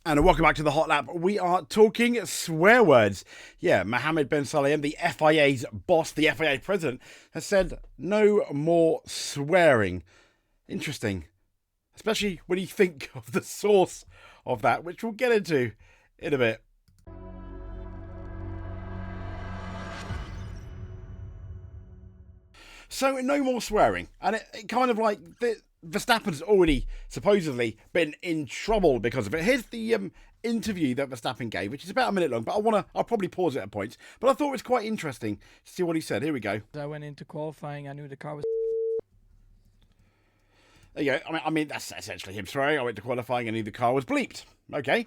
And welcome back to the Hot Lap. We are talking swear words. Yeah, Mohammed bin Sulayem, the FIA's boss, the FIA president, has said no more swearing. Interesting. Especially when you think of the source of that, which we'll get into in a bit. So no more swearing. And it kind of like... Verstappen's already supposedly been in trouble because of it. Here's the interview that Verstappen gave, which is about a minute long, but I'll probably pause it at points. But I thought it was quite interesting to see what he said. Here we go. I went into qualifying. I knew the car was. There you go. I mean that's essentially him swearing. I went to qualifying and knew the car was bleeped. Okay.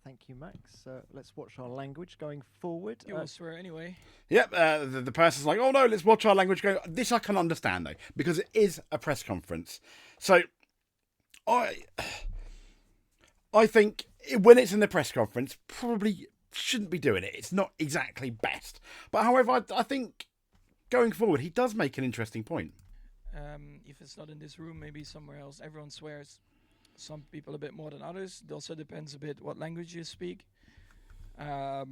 Thank you, Max. Let's watch our language going forward. You will swear anyway. Yep, the person's like, oh no, let's watch our language go. This I can understand, though, because it is a press conference. So, I think when it's in the press conference, probably shouldn't be doing it. It's not exactly best. But however, I think going forward, he does make an interesting point. If it's not in this room, maybe somewhere else. Everyone swears. Some people a bit more than others. It also depends a bit what language you speak. Of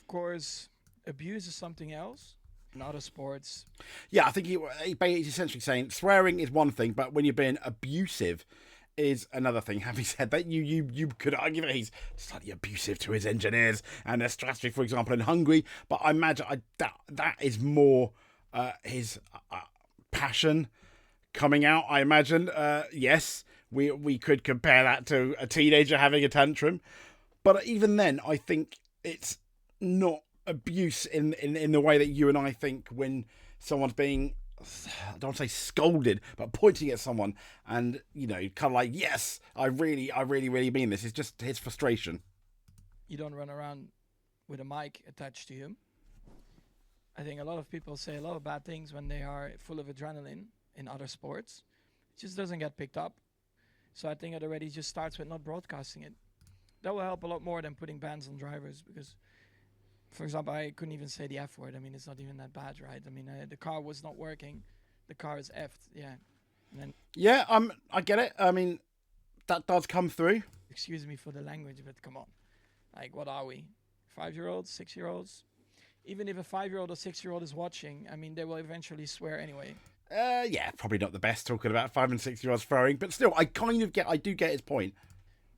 course, abuse is something else in other sports. Yeah, I think he's essentially saying swearing is one thing, but when you're being abusive is another thing. Having said that, you could argue that he's slightly abusive to his engineers and their strategy, for example, in Hungary. But I imagine that is more his passion coming out. I imagine. Yes. We could compare that to a teenager having a tantrum. But even then, I think it's not abuse in the way that you and I think when someone's being, I don't want to say scolded, but pointing at someone and, kind of like, yes, I really mean this. It's just his frustration. You don't run around with a mic attached to you. I think a lot of people say a lot of bad things when they are full of adrenaline in other sports. It just doesn't get picked up. So I think it already just starts with not broadcasting it. That will help a lot more than putting bans on drivers because, for example, I couldn't even say the F word. I mean, it's not even that bad, right? I mean, the car was not working. The car is effed, yeah. And then, yeah, I get it. I mean, that does come through. Excuse me for the language, but come on. Like, what are we? 5-year-olds, 6-year-olds? Even if a 5-year-old or 6-year-old is watching, I mean, they will eventually swear anyway. Yeah, probably not the best talking about 5 and 6-year-olds throwing, but still, I do get his point.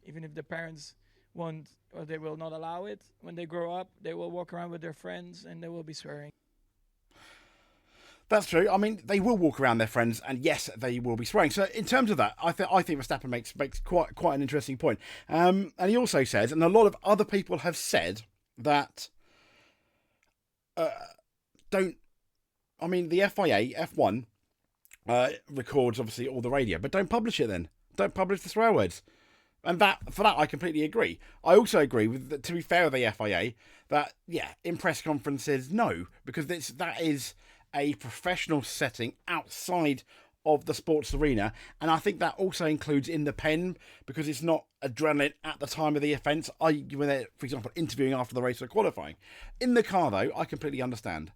Even if the parents won't, or they will not allow it, when they grow up, they will walk around with their friends and they will be swearing. That's true. I mean, they will walk around their friends, and yes, they will be swearing. So, in terms of that, I think Verstappen makes quite an interesting point. And he also says, and a lot of other people have said that the FIA F1 records obviously all the radio, but don't publish it then. Don't publish the swear words. And for that I completely agree. I also agree with, to be fair with the FIA, that in press conferences, no, because that is a professional setting outside of the sports arena, and I think that also includes in the pen because it's not adrenaline at the time of the offence. When they're, for example, interviewing after the race or qualifying. In the car, though, I completely understand.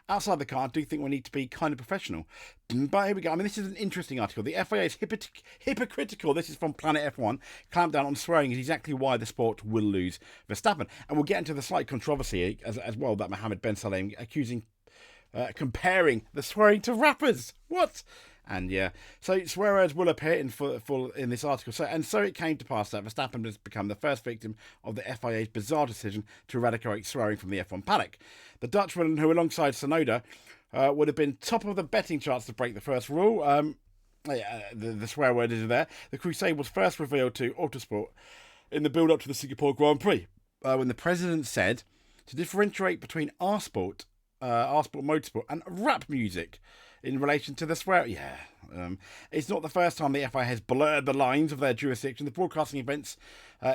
Outside the car, I do think we need to be kind of professional. But here we go. I mean, this is an interesting article. The FIA is hypocritical. This is from Planet F1. Clampdown on swearing is exactly why the sport will lose Verstappen. And we'll get into the slight controversy as well that Mohammed bin Sulayem accusing. Comparing the swearing to rappers. What? And so swear words will appear in full in this article. So it came to pass that Verstappen has become the first victim of the FIA's bizarre decision to eradicate swearing from the F1 paddock. The Dutchman, who alongside Sonoda would have been top of the betting charts to break the first rule. The swear word is there. The crusade was first revealed to Autosport in the build-up to the Singapore Grand Prix, when the president said to differentiate between our sport motorsport and rap music in relation to the swear. It's not the first time the FIA has blurred the lines of their jurisdiction. The broadcasting events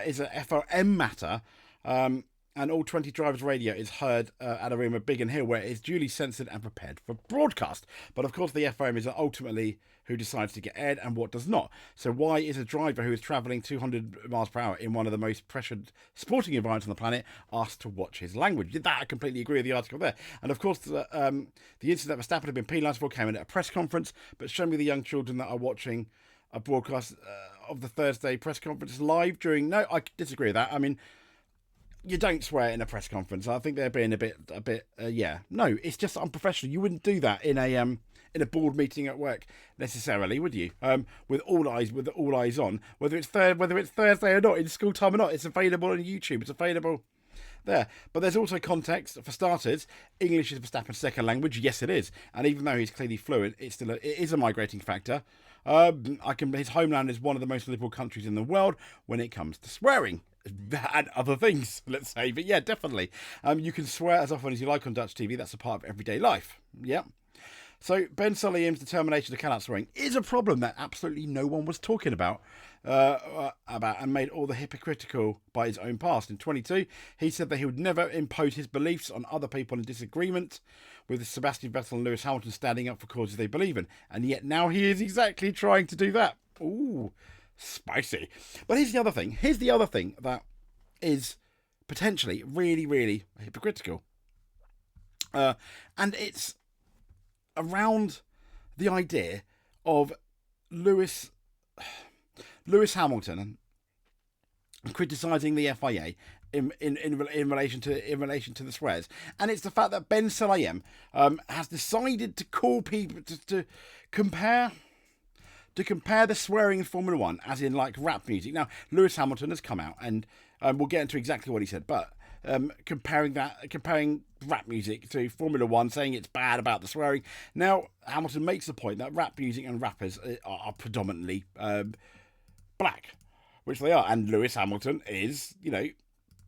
is a FOM matter, and all 20 drivers' radio is heard at a room of Biggin Hill where it is duly censored and prepared for broadcast. But of course the FOM is ultimately who decides to get aired and what does not. So why is a driver who is travelling 200 miles per hour in one of the most pressured sporting environments on the planet asked to watch his language? Did that? I completely agree with the article there. And of course the incident that Verstappen had been penalised for came in at a press conference, but show me the young children that are watching a broadcast of the Thursday press conference live during. No, I disagree with that. I mean, you don't swear in a press conference. I think they're being a bit. Yeah, no, it's just unprofessional. You wouldn't do that in a board meeting at work necessarily, would you? With all eyes on, whether it's Thursday or not, in school time or not, it's available on YouTube. It's available there. But there's also context. For starters, English is Verstappen's second language. Yes, it is. And even though he's clearly fluent, it is a migrating factor. His homeland is one of the most liberal countries in the world when it comes to swearing and other things, let's say. But yeah, definitely. You can swear as often as you like on Dutch TV. That's a part of everyday life. Yeah. So Ben Sulayem's determination to cut out swearing is a problem that absolutely no one was talking about and made all the hypocritical by his own past. In 22, he said that he would never impose his beliefs on other people in disagreement, with Sebastian Vettel and Lewis Hamilton standing up for causes they believe in. And yet now he is exactly trying to do that. Ooh, spicy. But here's the other thing. Here's the other thing that is potentially really, really hypocritical. And it's around the idea of Lewis Hamilton criticising the FIA in relation to the swears, and it's the fact that Ben Sulayem has decided to call people to compare the swearing in Formula One as in like rap music. Now Lewis Hamilton has come out and we'll get into exactly what he said, but comparing rap music to Formula One, saying it's bad about the swearing. Now Hamilton makes the point that rap music and rappers are predominantly black, which they are, and Lewis Hamilton is,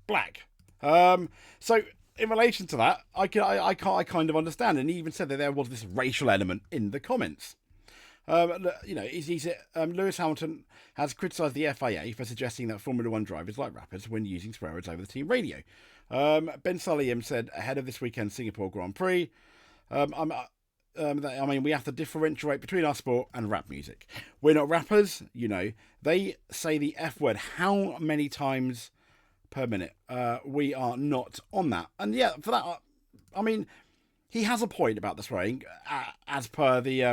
black. So in relation to that, I kind of understand, and he even said that there was this racial element in the comments. Lewis Hamilton has criticised the FIA for suggesting that Formula One drivers like rappers when using swear words over the team radio. Ben Sulayem said ahead of this weekend's Singapore Grand Prix, we have to differentiate between our sport and rap music. We're not rappers, They say the F word how many times per minute? We are not on that. And yeah, for that, he has a point about the swearing, as per the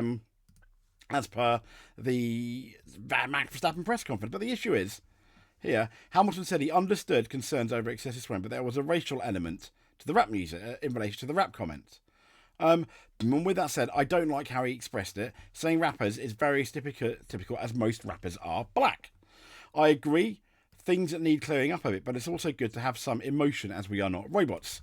Max Verstappen press conference. But the issue is, here, Hamilton said he understood concerns over excessive swearing, but there was a racial element to the rap music in relation to the rap comments. And with that said, I don't like how he expressed it, saying rappers is very typical as most rappers are black. I agree, things that need clearing up a bit, but it's also good to have some emotion as we are not robots.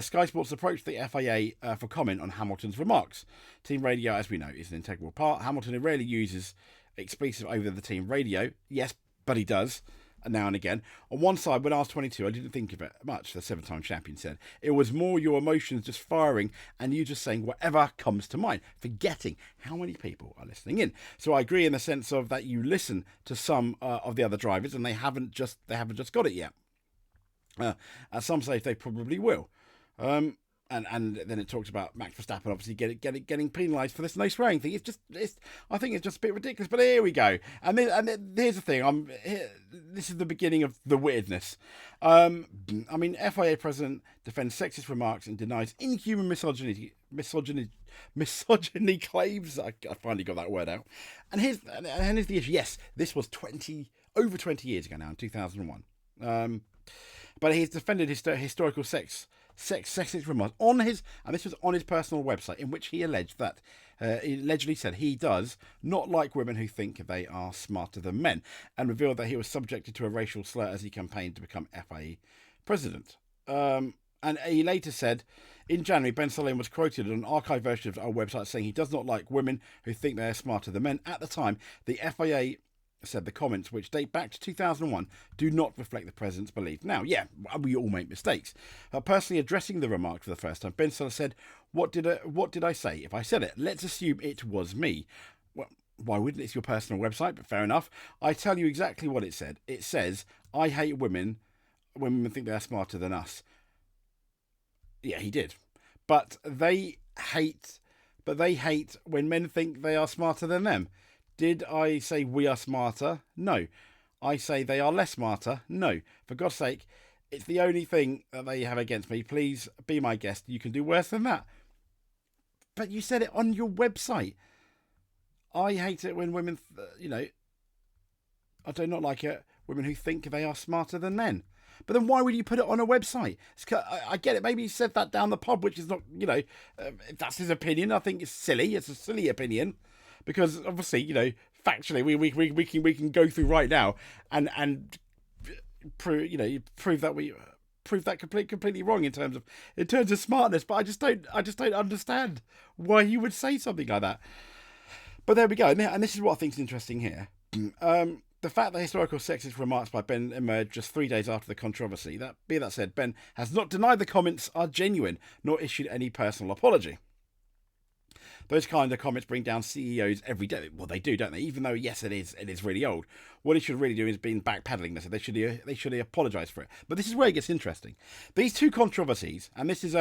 Sky Sports approached the FIA for comment on Hamilton's remarks. Team radio, as we know, is an integral part. Hamilton rarely uses expletive over the team radio. Yes, but he does, now and again. On one side, when I was 22, I didn't think of it much, the 7-time champion said. It was more your emotions just firing and you just saying whatever comes to mind, forgetting how many people are listening in. So I agree in the sense of that you listen to some of the other drivers and they haven't just got it yet. At some stage, they probably will. And then it talks about Max Verstappen obviously getting penalised for this no swearing thing. I think it's just a bit ridiculous. But here we go. And here's the thing. This is the beginning of the weirdness. FIA president defends sexist remarks and denies inhuman misogyny claims. I finally got that word out. And here's the issue. Yes, this was over 20 years ago now, in 2001. But he's defended historical sexist remarks on his personal website, in which he allegedly said he does not like women who think they are smarter than men, and revealed that he was subjected to a racial slur as he campaigned to become FIA president. And he later said, in January, Ben Sulayem was quoted on an archived version of our website saying he does not like women who think they are smarter than men. At the time, the FIA said the comments, which date back to 2001, do not reflect the president's belief. Now, yeah, we all make mistakes. Personally addressing the remark for the first time, Ben Sulayem said, what did I say? If I said it, let's assume it was me. Well, why wouldn't? It's your personal website, but fair enough. I tell you exactly what it said. It says, I hate women when women think they're smarter than us. Yeah, he did. But they hate when men think they are smarter than them. Did I say we are smarter? No. I say they are less smarter? No. For God's sake, it's the only thing that they have against me. Please be my guest. You can do worse than that. But you said it on your website. I hate it when women, I do not like it. Women who think they are smarter than men. But then why would you put it on a website? I get it. Maybe he said that down the pub, which is not, if that's his opinion. I think it's silly. It's a silly opinion, because obviously, factually, we can go through right now and prove that completely wrong in terms of smartness. But I just don't understand why he would say something like that. But there we go. And this is what I think is interesting here. The fact that historical sexist remarks by Ben emerged just 3 days after the controversy. Be that said, Ben has not denied the comments are genuine, nor issued any personal apology. Those kind of comments bring down CEOs every day. Well, they do, don't they? Even though, yes, it is really old. What he should really do is be backpedaling this. They should apologise for it. But this is where it gets interesting. These two controversies, and this is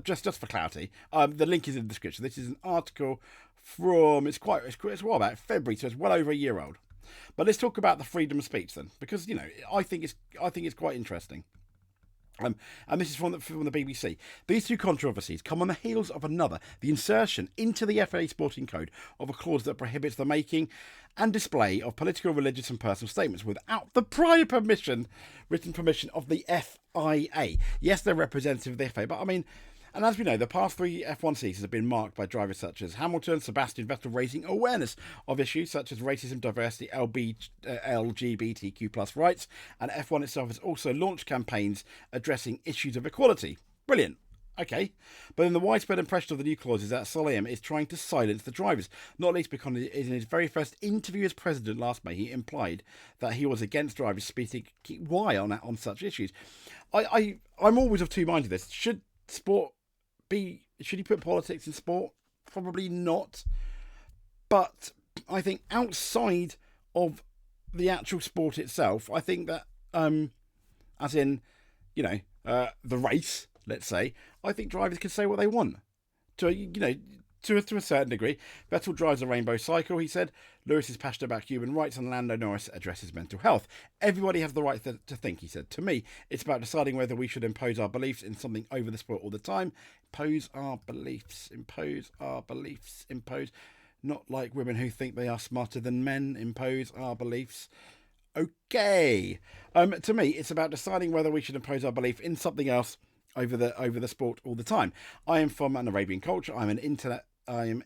just for clarity. The link is in the description. This is an article from it's what about February, so it's well over a year old. But let's talk about the freedom of speech then, because I think it's quite interesting. And this is from the BBC. These two controversies come on the heels of another, the insertion into the FIA Sporting Code of a clause that prohibits the making and display of political, religious and personal statements without the prior written permission of the FIA. Yes, they're representative of the FIA, but I mean, and as we know, the past 3 F1 seasons have been marked by drivers such as Hamilton, Sebastian Vettel raising awareness of issues such as racism, diversity, LGBTQ+ rights, and F1 itself has also launched campaigns addressing issues of equality. Brilliant. Okay. But then the widespread impression of the new clause is that Soleim is trying to silence the drivers, not least because in his very first interview as president last May, he implied that he was against drivers speaking why on such issues. I'm always of two minds of this. Should he put politics in sport? Probably not. But I think outside of the actual sport itself, I think that, as in, the race, let's say, I think drivers can say what they want. To a certain degree. Vettel drives a rainbow cycle, he said. Lewis is passionate about human rights, and Lando Norris addresses mental health. Everybody has the right to think, he said. To me, it's about deciding whether we should impose our beliefs in something over the sport all the time. Impose our beliefs. Not like women who think they are smarter than men. Impose our beliefs. Okay. To me, it's about deciding whether we should impose our belief in something else over the sport all the time. I am from an Arabian culture. I am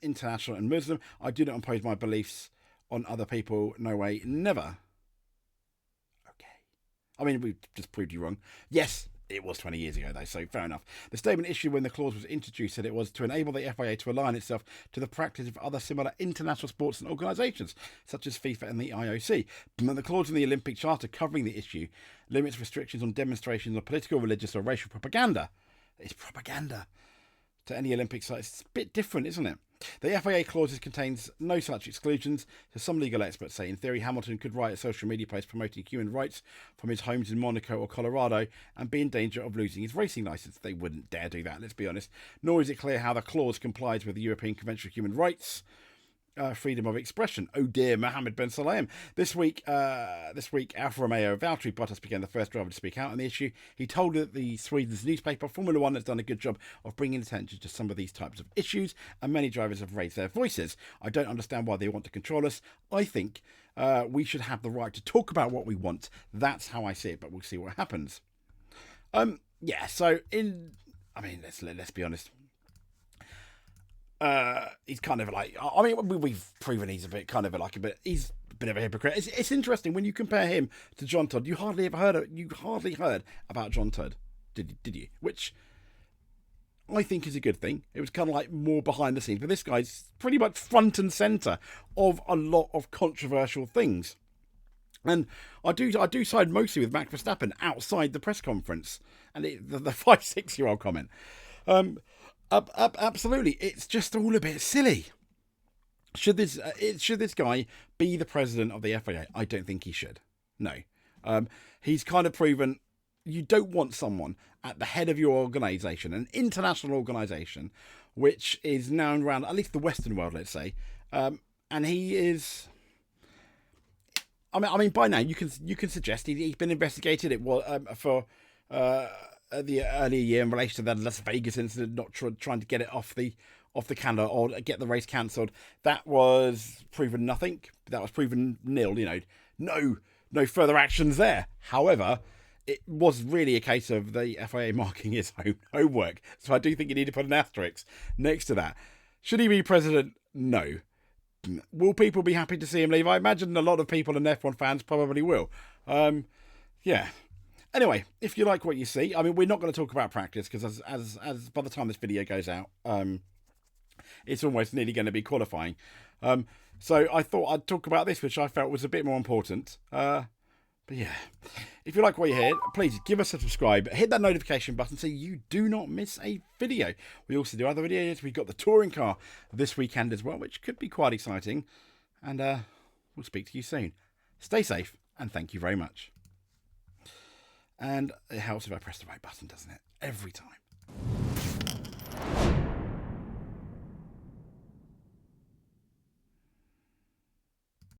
international and Muslim. I do not impose my beliefs on other people. No way, never. Okay. I mean, we've just proved you wrong. Yes, it was 20 years ago, though, so fair enough. The statement issued when the clause was introduced said it was to enable the FIA to align itself to the practice of other similar international sports and organisations, such as FIFA and the IOC. And the clause in the Olympic Charter covering the issue limits restrictions on demonstrations of political, religious or racial propaganda. It's propaganda. To any Olympic site. It's a bit different, isn't it? The FIA clauses contains no such exclusions. So some legal experts say, in theory, Hamilton could write a social media post promoting human rights from his homes in Monaco or Colorado and be in danger of losing his racing licence. They wouldn't dare do that, let's be honest. Nor is it clear how the clause complies with the European Convention of Human Rights. Freedom of expression. Oh dear, Mohammed Ben Sulayem. This week, Alfa Romeo Valtteri Bottas became the first driver to speak out on the issue. He told the Sweden's newspaper, Formula One has done a good job of bringing attention to some of these types of issues, and many drivers have raised their voices. I don't understand why they want to control us. I think we should have the right to talk about what we want. That's how I see it, but we'll see what happens. So let's be honest. He's kind of like, I mean, we've proven he's he's a bit of a hypocrite. It's interesting when you compare him to John Todd. You hardly heard about John Todd, did you? Which I think is a good thing. It was kind of like more behind the scenes, but this guy's pretty much front and centre of a lot of controversial things. And I do side mostly with Max Verstappen outside the press conference and the 5-6-year-old comment. Absolutely, it's just all a bit silly. Should this guy be the president of the FIA? I don't think he should. No, he's kind of proven you don't want someone at the head of your organisation, an international organisation, which is known around at least the Western world, let's say, and he is. I mean, by now you can suggest he's been investigated. It was for. The earlier year in relation to that Las Vegas incident, not trying to get it off the calendar or get the race cancelled. That was proven nothing. That was proven nil. no further actions there. However, it was really a case of the FIA marking his homework. So I do think you need to put an asterisk next to that. Should he be president? No. Will people be happy to see him leave? I imagine a lot of people and F1 fans probably will. Yeah. Anyway, if you like what you see, I mean, we're not going to talk about practice because as by the time this video goes out, it's almost nearly going to be qualifying. So I thought I'd talk about this, which I felt was a bit more important. But yeah, if you like what you hear, please give us a subscribe. Hit that notification button so you do not miss a video. We also do other videos. We've got the touring car this weekend as well, which could be quite exciting. And we'll speak to you soon. Stay safe, and thank you very much. And it helps if I press the right button, doesn't it? Every time.